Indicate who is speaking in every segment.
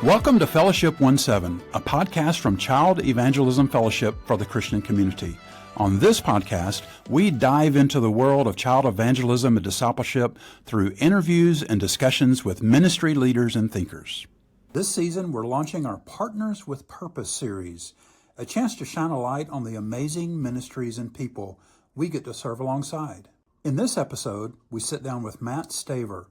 Speaker 1: Welcome to Fellowship 17, a podcast from Child Evangelism Fellowship for the Christian community. On this podcast, we dive into the world of child evangelism and discipleship through interviews and discussions with ministry leaders and thinkers. This season, we're launching our Partners with Purpose series, a chance to shine a light on the amazing ministries and people we get to serve alongside. In this episode, we sit down with Mat Staver,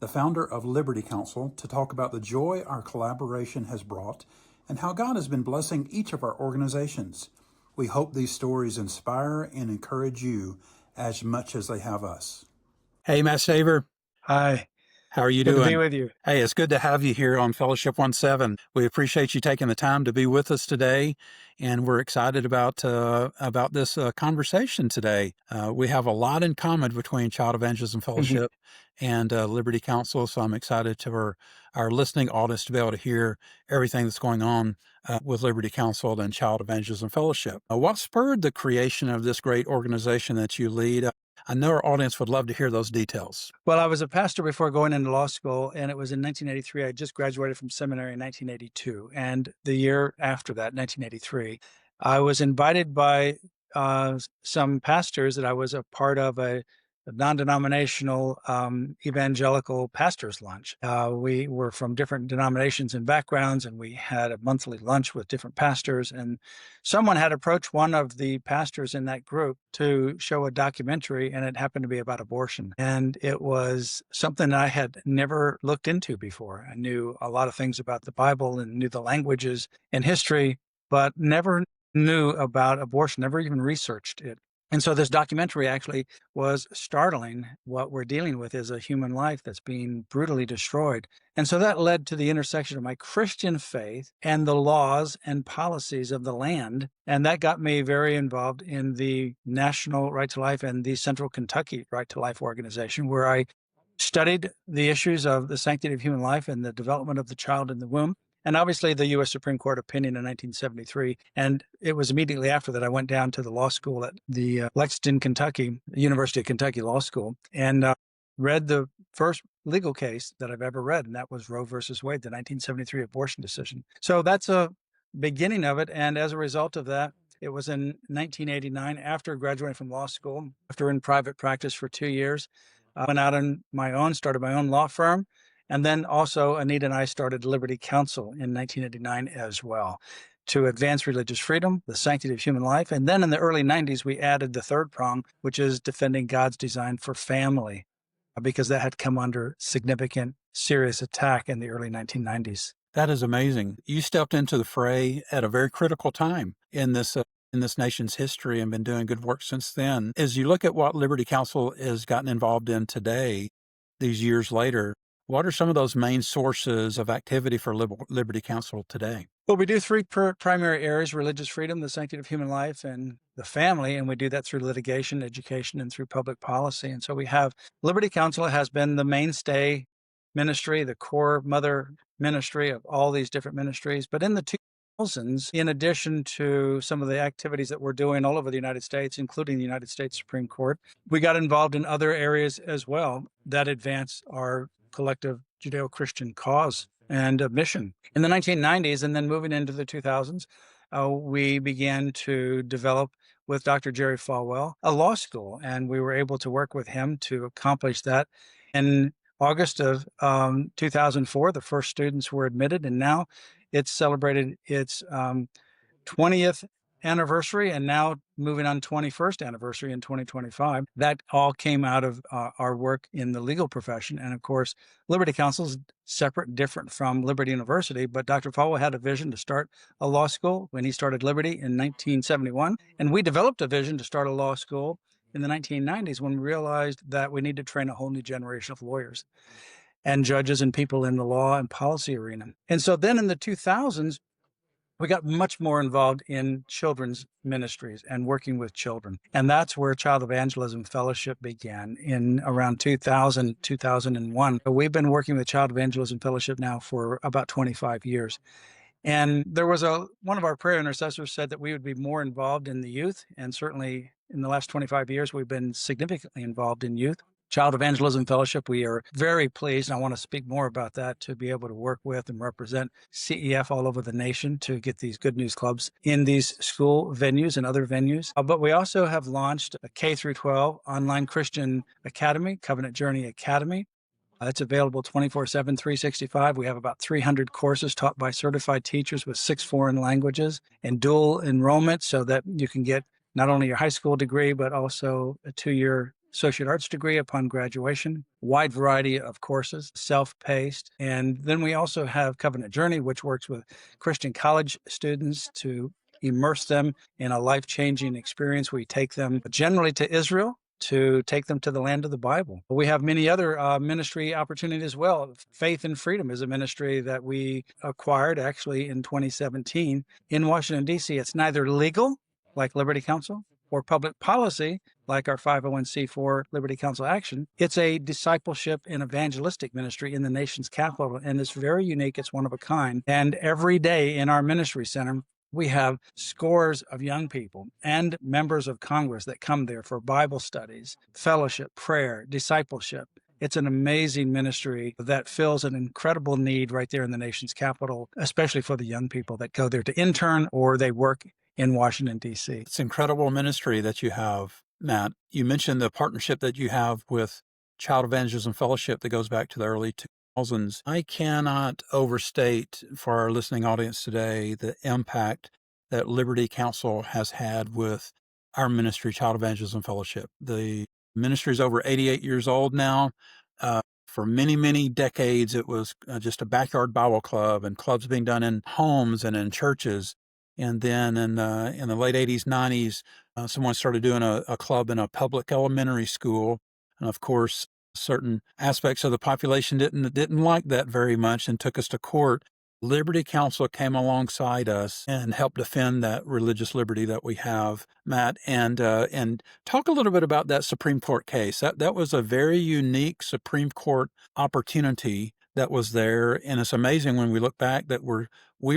Speaker 1: the founder of Liberty Counsel, to talk about the joy our collaboration has brought and how God has been blessing each of our organizations. We hope these stories inspire and encourage you as much as they have us. Hey, Mat Staver.
Speaker 2: Hi.
Speaker 1: How are you doing?
Speaker 2: Good to be with you.
Speaker 1: Hey, it's good to have you here on Fellowship 17. We appreciate you taking the time to be with us today, and we're excited about this conversation today. We have a lot in common between Child Evangelism Fellowship and Liberty Counsel, so I'm excited to our listening audience to be able to hear everything that's going on with Liberty Counsel and Child Evangelism Fellowship. What spurred the creation of this great organization that you lead? I know our audience would love to hear those details.
Speaker 2: Well, I was a pastor before going into law school, and it was in 1983. I just graduated from seminary in 1982. And the year after that, 1983, I was invited by some pastors that I was a part of a non-denominational evangelical pastors lunch. We were from different denominations and backgrounds, and we had a monthly lunch with different pastors. And someone had approached one of the pastors in that group to show a documentary, and it happened to be about abortion. And it was something I had never looked into before. I knew a lot of things about the Bible and knew the languages and history, but never knew about abortion, never even researched it. And so this documentary actually was startling. What we're dealing with is a human life that's being brutally destroyed. And so that led to the intersection of my Christian faith and the laws and policies of the land. And that got me very involved in the National Right to Life and the Central Kentucky Right to Life organization, where I studied the issues of the sanctity of human life and the development of the child in the womb. And obviously the U.S. Supreme Court opinion in 1973. And it was immediately after that I went down to the law school at the Lexington, Kentucky, University of Kentucky Law School, and read the first legal case that I've ever read, and that was Roe versus Wade, the 1973 abortion decision. So that's a beginning of it. And as a result of that, it was in 1989, after graduating from law school, after in private practice for 2 years, I went out on my own, started my own law firm. And then also Anita and I started Liberty Counsel in 1989 as well, to advance religious freedom, the sanctity of human life. And then in the early 90s, we added the third prong, which is defending God's design for family, because that had come under significant, serious attack in the early 1990s.
Speaker 1: That is amazing. You stepped into the fray at a very critical time in this nation's history and been doing good work since then. As you look at what Liberty Counsel has gotten involved in today, these years later, what are some of those main sources of activity for Liberty Counsel today?
Speaker 2: Well, we do three primary areas: religious freedom, the sanctity of human life, and the family. And we do that through litigation, education, and through public policy. And so we have Liberty Counsel has been the mainstay ministry, the core mother ministry of all these different ministries. But in the 2000s, in addition to some of the activities that we're doing all over the United States, including the United States Supreme Court, we got involved in other areas as well that advance our collective Judeo-Christian cause and mission. In the 1990s, and then moving into the 2000s, we began to develop with Dr. Jerry Falwell a law school, and we were able to work with him to accomplish that. In August of 2004, the first students were admitted, and now it's celebrated its 20th anniversary, and now moving on 21st anniversary in 2025. That all came out of our work in the legal profession. And of course, Liberty Counsel is separate and different from Liberty University, but Dr. Falwell had a vision to start a law school when he started Liberty in 1971. And we developed a vision to start a law school in the 1990s when we realized that we need to train a whole new generation of lawyers and judges and people in the law and policy arena. And so then in the 2000s, we got much more involved in children's ministries and working with children. And that's where Child Evangelism Fellowship began in around 2000, 2001. We've been working with Child Evangelism Fellowship now for about 25 years. And there was one of our prayer intercessors said that we would be more involved in the youth. And certainly in the last 25 years, we've been significantly involved in youth. Child Evangelism Fellowship, we are very pleased, and I want to speak more about that, to be able to work with and represent CEF all over the nation to get these good news clubs in these school venues and other venues. But we also have launched a K through 12 online Christian academy, Covenant Journey Academy. It's available 24/7, 365. We have about 300 courses taught by certified teachers with 6 foreign languages and dual enrollment, so that you can get not only your high school degree, but also a 2-year associate arts degree upon graduation. Wide variety of courses, self-paced. And then we also have Covenant Journey, which works with Christian college students to immerse them in a life-changing experience. We take them generally to Israel, to take them to the land of the Bible. We have many other ministry opportunities as well. Faith and Freedom is a ministry that we acquired actually in 2017 in Washington, D.C. It's neither legal, like Liberty Counsel, or public policy, like our 501c4 Liberty Counsel Action. It's a discipleship and evangelistic ministry in the nation's capital, and it's very unique. It's one of a kind. And every day in our ministry center, we have scores of young people and members of Congress that come there for Bible studies, fellowship, prayer, discipleship. It's an amazing ministry that fills an incredible need right there in the nation's capital, especially for the young people that go there to intern or they work in Washington, D.C.
Speaker 1: It's incredible ministry that you have, Matt. You mentioned the partnership that you have with Child Evangelism Fellowship that goes back to the early 2000s. I cannot overstate for our listening audience today the impact that Liberty Counsel has had with our ministry, Child Evangelism Fellowship. The ministry is over 88 years old now. For many, many decades, it was just a backyard Bible club and clubs being done in homes and in churches. And then in the late 80s, 90s, someone started doing a club in a public elementary school. And of course, certain aspects of the population didn't like that very much and took us to court. Liberty Counsel came alongside us and helped defend that religious liberty that we have, Matt, and talk a little bit about that Supreme Court case. That was a very unique Supreme Court opportunity that was there, and it's amazing when we look back that we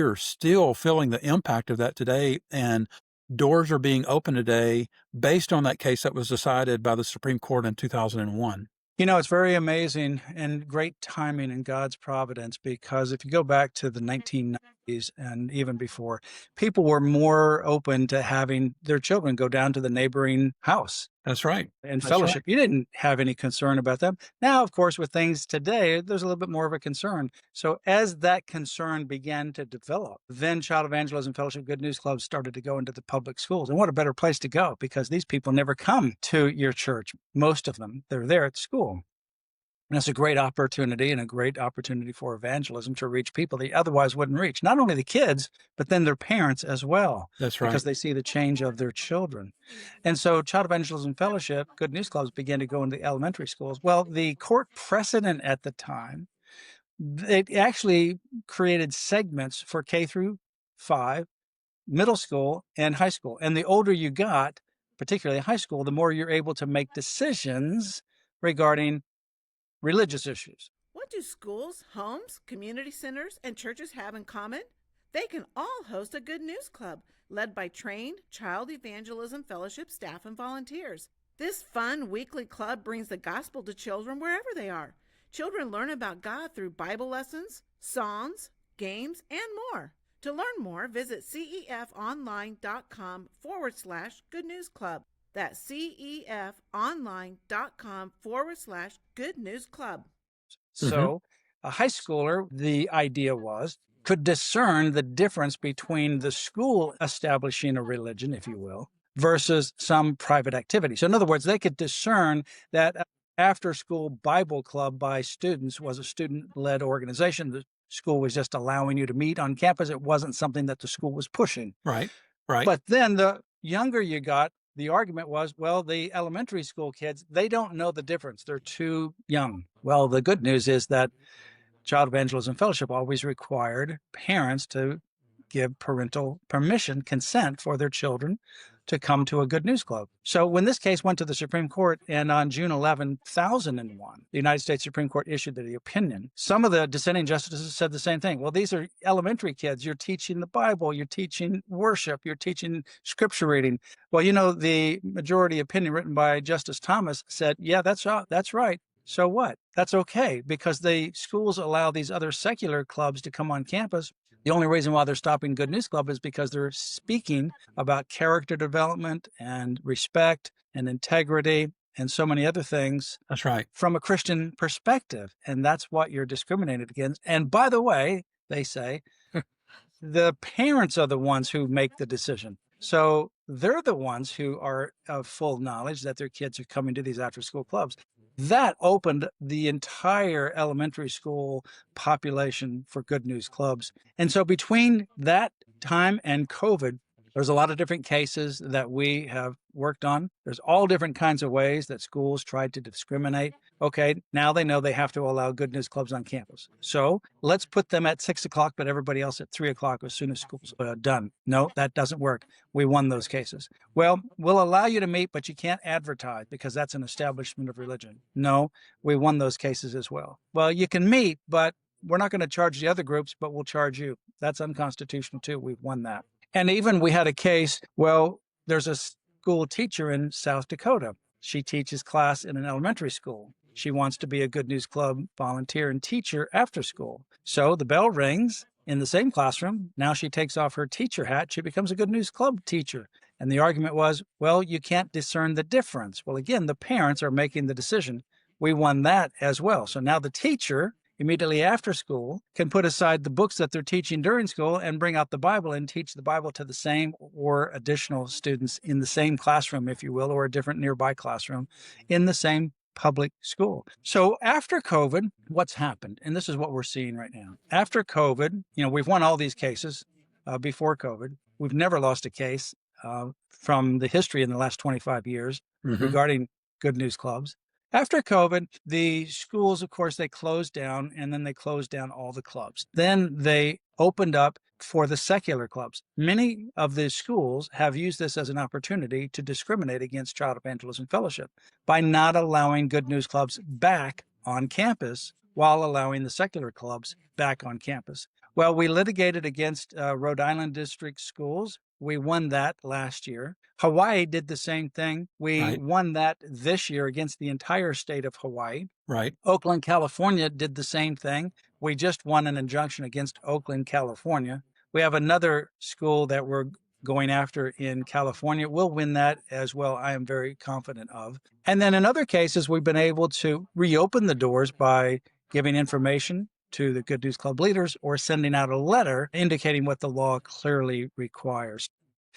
Speaker 1: are still feeling the impact of that today, and doors are being opened today based on that case that was decided by the Supreme Court in 2001.
Speaker 2: You know, it's very amazing and great timing in God's providence, because if you go back to the 1990s and even before, people were more open to having their children go down to the neighboring house.
Speaker 1: That's right.
Speaker 2: And
Speaker 1: That's
Speaker 2: fellowship.
Speaker 1: right.
Speaker 2: You didn't have any concern about them. Now, of course, with things today, there's a little bit more of a concern. So as that concern began to develop, then Child Evangelism Fellowship Good News Club started to go into the public schools. And what a better place to go, because these people never come to your church. Most of them, they're there at school. And it's a great opportunity and a great opportunity for evangelism to reach people they otherwise wouldn't reach. Not only the kids, but then their parents as well.
Speaker 1: That's right.
Speaker 2: Because they see the change of their children. And so Child Evangelism Fellowship, Good News Clubs, began to go into the elementary schools. Well, the court precedent at the time, it actually created segments for K through 5, middle school, and high school. And the older you got, particularly high school, the more you're able to make decisions regarding religious issues.
Speaker 3: What do schools, homes, community centers, and churches have in common? They can all host a Good News Club led by trained Child Evangelism Fellowship staff and volunteers. This fun weekly club brings the gospel to children wherever they are. Children learn about God through Bible lessons, songs, games, and more. To learn more, visit cefonline.com/Good News Club. That's cefonline.com/Good News Club.
Speaker 2: So a high schooler, the idea was, could discern the difference between the school establishing a religion, if you will, versus some private activity. So in other words, they could discern that after-school Bible club by students was a student-led organization. The school was just allowing you to meet on campus. It wasn't something that the school was pushing.
Speaker 1: Right.
Speaker 2: But then the younger you got, the argument was, well, the elementary school kids, they don't know the difference. They're too young. Well, the good news is that Child Evangelism Fellowship always required parents to give parental permission, consent for their children to come to a Good News Club. So when this case went to the Supreme Court, and on June 11, 2001, the United States Supreme Court issued the opinion, some of the dissenting justices said the same thing. Well, these are elementary kids. You're teaching the Bible. You're teaching worship. You're teaching scripture reading. Well, the majority opinion written by Justice Thomas said, yeah, that's right. So what? That's okay, because the schools allow these other secular clubs to come on campus. The only reason why they're stopping Good News Club is because they're speaking about character development and respect and integrity and so many other things.
Speaker 1: That's right.
Speaker 2: From a Christian perspective. And that's what you're discriminated against. And by the way, they say, the parents are the ones who make the decision. So they're the ones who are of full knowledge that their kids are coming to these after-school clubs. That opened the entire elementary school population for Good News Clubs. And so between that time and COVID, there's a lot of different cases that we have worked on. There's all different kinds of ways that schools tried to discriminate. Okay, now they know they have to allow Good News Clubs on campus. So let's put them at 6 o'clock, but everybody else at 3 o'clock as soon as school's done. No, that doesn't work. We won those cases. Well, we'll allow you to meet, but you can't advertise because that's an establishment of religion. No, we won those cases as well. Well, you can meet, but we're not going to charge the other groups, but we'll charge you. That's unconstitutional too. We've won that. And even we had a case, well, there's a school teacher in South Dakota. She teaches class in an elementary school. She wants to be a Good News Club volunteer and teacher after school. So the bell rings in the same classroom. Now she takes off her teacher hat. She becomes a Good News Club teacher. And the argument was, well, you can't discern the difference. Well, again, the parents are making the decision. We won that as well. So now the teacher, immediately after school, can put aside the books that they're teaching during school and bring out the Bible and teach the Bible to the same or additional students in the same classroom, if you will, or a different nearby classroom in the same public school. So after COVID, what's happened? And this is what we're seeing right now. After COVID, we've won all these cases before COVID. We've never lost a case from the history in the last 25 years regarding Good News Clubs. After COVID, the schools, of course, they closed down, and then they closed down all the clubs. Then they opened up for the secular clubs. Many of the schools have used this as an opportunity to discriminate against Child Evangelism Fellowship by not allowing Good News Clubs back on campus while allowing the secular clubs back on campus. Well, we litigated against Rhode Island District Schools. We won that last year. Hawaii did the same thing. We won that this year against the entire state of Hawaii.
Speaker 1: Right.
Speaker 2: Oakland, California did the same thing. We just won an injunction against Oakland, California. We have another school that we're going after in California. We'll win that as well, I am very confident of. And then in other cases, we've been able to reopen the doors by giving information to the Good News Club leaders or sending out a letter indicating what the law clearly requires.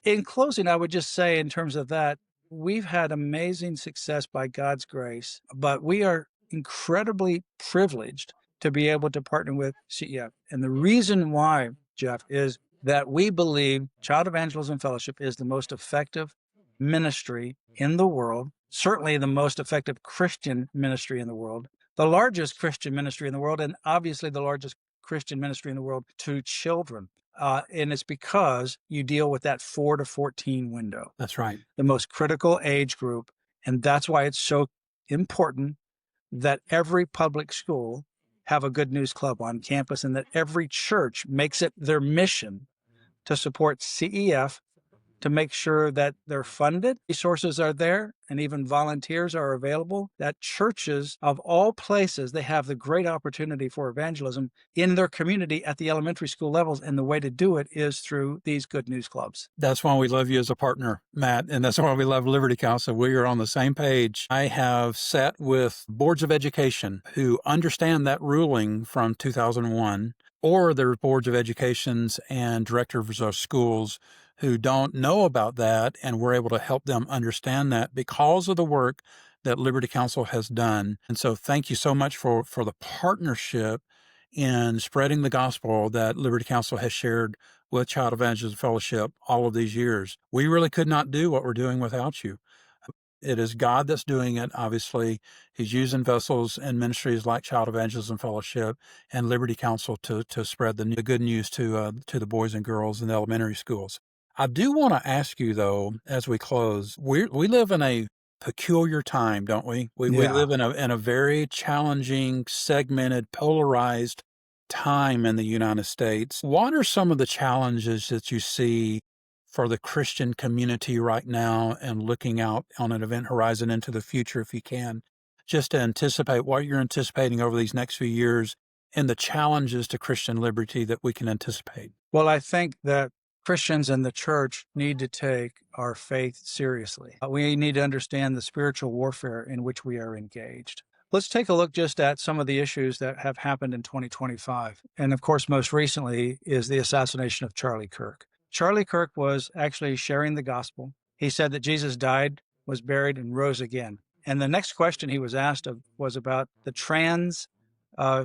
Speaker 2: In closing, I would just say in terms of that, we've had amazing success by God's grace, but we are incredibly privileged to be able to partner with CEF. And the reason why, Jeff, is that we believe Child Evangelism Fellowship is the most effective ministry in the world, certainly the most effective Christian ministry in the world, the largest Christian ministry in the world, and obviously the largest Christian ministry in the world to children. And it's because you deal with that 4 to 14 window.
Speaker 1: That's right.
Speaker 2: The most critical age group. And that's why it's so important that every public school have a Good News Club on campus and that every church makes it their mission to support CEF, to make sure that they're funded, resources are there, and even volunteers are available, that churches of all places, they have the great opportunity for evangelism in their community at the elementary school levels, and the way to do it is through these Good News Clubs.
Speaker 1: That's why we love you as a partner, Matt, and that's why we love Liberty Counsel. We are on the same page. I have sat with boards of education who understand that ruling from 2001, or their boards of educations and directors of schools who don't know about that, and we're able to help them understand that because of the work that Liberty Counsel has done. And so thank you so much for the partnership in spreading the gospel that Liberty Counsel has shared with Child Evangelism Fellowship all of these years. We really could not do what we're doing without you. It is God that's doing it, obviously. He's using vessels and ministries like Child Evangelism Fellowship and Liberty Counsel to spread the good news to the boys and girls in the elementary schools. I do want to ask you, though, as we close, we live in a peculiar time, don't we? We
Speaker 2: Yeah.
Speaker 1: live in a very challenging, segmented, polarized time in the United States. What are some of the challenges that you see for the Christian community right now, and looking out on an event horizon into the future, if you can, just to anticipate what you're anticipating over these next few years and the challenges to Christian liberty that we can anticipate?
Speaker 2: Well, I think that Christians in the church need to take our faith seriously. We need to understand the spiritual warfare in which we are engaged. Let's take a look just at some of the issues that have happened in 2025. And of course, most recently is the assassination of Charlie Kirk. Charlie Kirk was actually sharing the gospel. He said that Jesus died, was buried, and rose again. And the next question he was asked was about the trans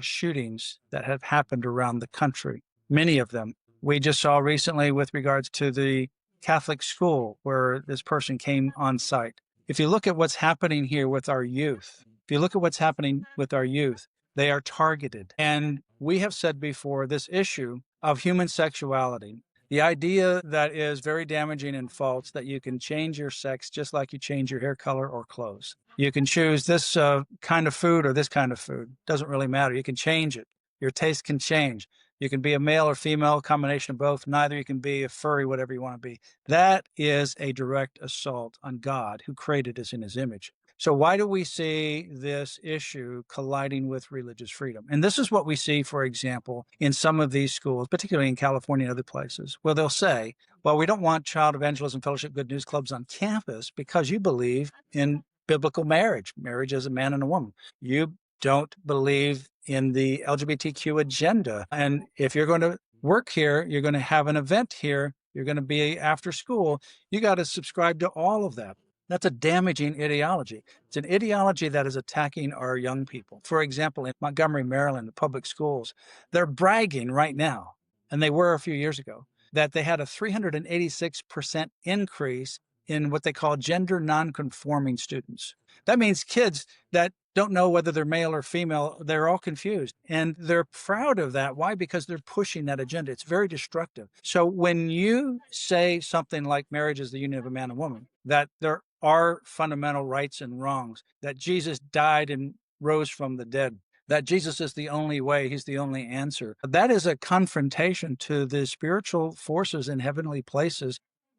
Speaker 2: shootings that have happened around the country, many of them. We just saw recently with regards to the Catholic school where this person came on site. If you look at what's happening here with our youth, if you look at what's happening with our youth, they are targeted. And we have said before, this issue of human sexuality, the idea that is very damaging and false, that you can change your sex just like you change your hair color or clothes. You can choose this kind of food or this kind of food. Doesn't really matter. You can change it. Your taste can change. You can be a male or female, combination of both. Neither. You can be a furry, whatever you want to be. That is a direct assault on God, who created us in his image. So why do we see this issue colliding with religious freedom? And this is what we see, for example, in some of these schools, particularly in California and other places, where they'll say, well, we don't want Child Evangelism Fellowship Good News Clubs on campus because you believe in biblical marriage as a man and a woman. You don't believe in the LGBTQ agenda. And if you're going to work here, you're going to have an event here, you're going to be after school, you got to subscribe to all of that. That's a damaging ideology. It's an ideology that is attacking our young people. For example, in Montgomery, Maryland, the public schools, they're bragging right now, and they were a few years ago, that they had a 386% increase in what they call gender nonconforming students. That means kids that don't know whether they're male or female, they're all confused. And they're proud of that. Why? Because they're pushing that agenda. It's very destructive. So when you say something like marriage is the union of a man and woman, that there are fundamental rights and wrongs, that Jesus died and rose from the dead, that Jesus is the only way, he's the only answer, that is a confrontation to the spiritual forces in heavenly places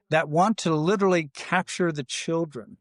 Speaker 2: that want to literally capture the children,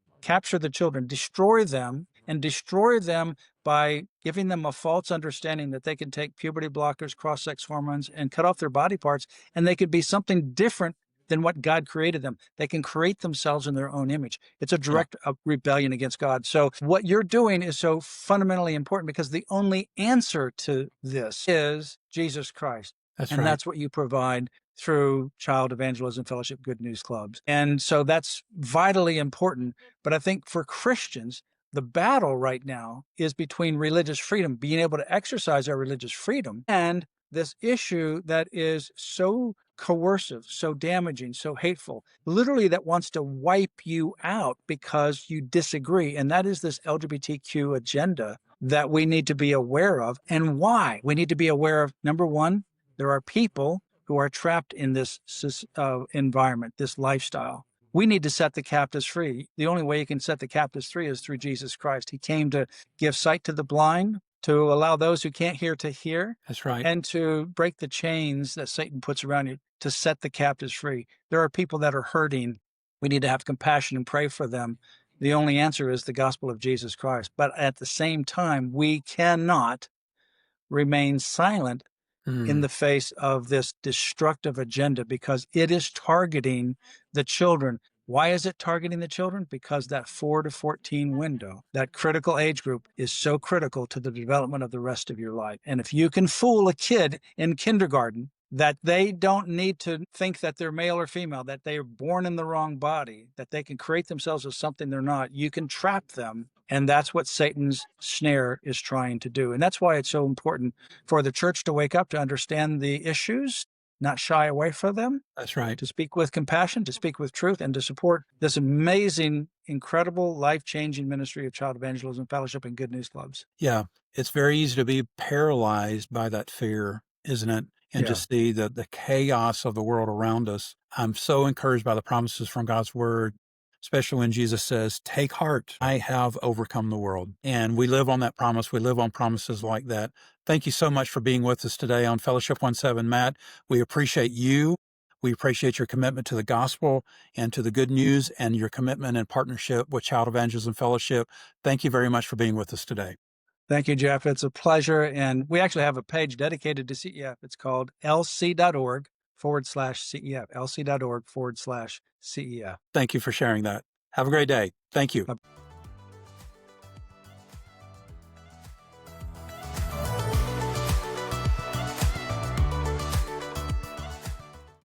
Speaker 2: destroy them, and destroy them by giving them a false understanding that they can take puberty blockers, cross-sex hormones, and cut off their body parts, and they could be something different than what God created them. They can create themselves in their own image. It's a direct rebellion against God. So what you're doing is so fundamentally important, because the only answer to this is Jesus Christ. And that's what you provide through Child Evangelism Fellowship Good News Clubs. And so that's vitally important. But I think for Christians, the battle right now is between religious freedom, being able to exercise our religious freedom, and this issue that is so coercive, so damaging, so hateful, literally that wants to wipe you out because you disagree. And that is this LGBTQ agenda that we need to be aware of. And why? We need to be aware of, number one, there are people who are trapped in this environment, this lifestyle. We need to set the captives free. The only way you can set the captives free is through Jesus Christ. He came to give sight to the blind, to allow those who can't hear to hear.
Speaker 1: That's right.
Speaker 2: And to break the chains that Satan puts around you, to set the captives free. There are people that are hurting. We need to have compassion and pray for them. The only answer is the gospel of Jesus Christ. But at the same time, we cannot remain silent in the face of this destructive agenda, because it is targeting the children. Why is it targeting the children? Because that 4 to 14 window, that critical age group, is so critical to the development of the rest of your life. And if you can fool a kid in kindergarten that they don't need to think that they're male or female, that they are born in the wrong body, that they can create themselves as something they're not, you can trap them. And that's what Satan's snare is trying to do. And that's why it's so important for the church to wake up, to understand the issues, not shy away from them.
Speaker 1: That's right.
Speaker 2: To speak with compassion, to speak with truth, and to support this amazing, incredible, life-changing ministry of Child Evangelism Fellowship and Good News Clubs.
Speaker 1: Yeah. It's very easy to be paralyzed by that fear, isn't it? And just see the chaos of the world around us. I'm so encouraged by the promises from God's word, especially when Jesus says, "Take heart, I have overcome the world." And we live on that promise. We live on promises like that. Thank you so much for being with us today on Fellowship 1-7, Matt. We appreciate you. We appreciate your commitment to the gospel and to the good news and your commitment and partnership with Child Evangelism Fellowship. Thank you very much for being with us today.
Speaker 2: Thank you, Jeff. It's a pleasure. And we actually have a page dedicated to CEF. It's called lc.org/CEF, lc.org/CEF.
Speaker 1: Thank you for sharing that. Have a great day. Thank you.
Speaker 2: Bye.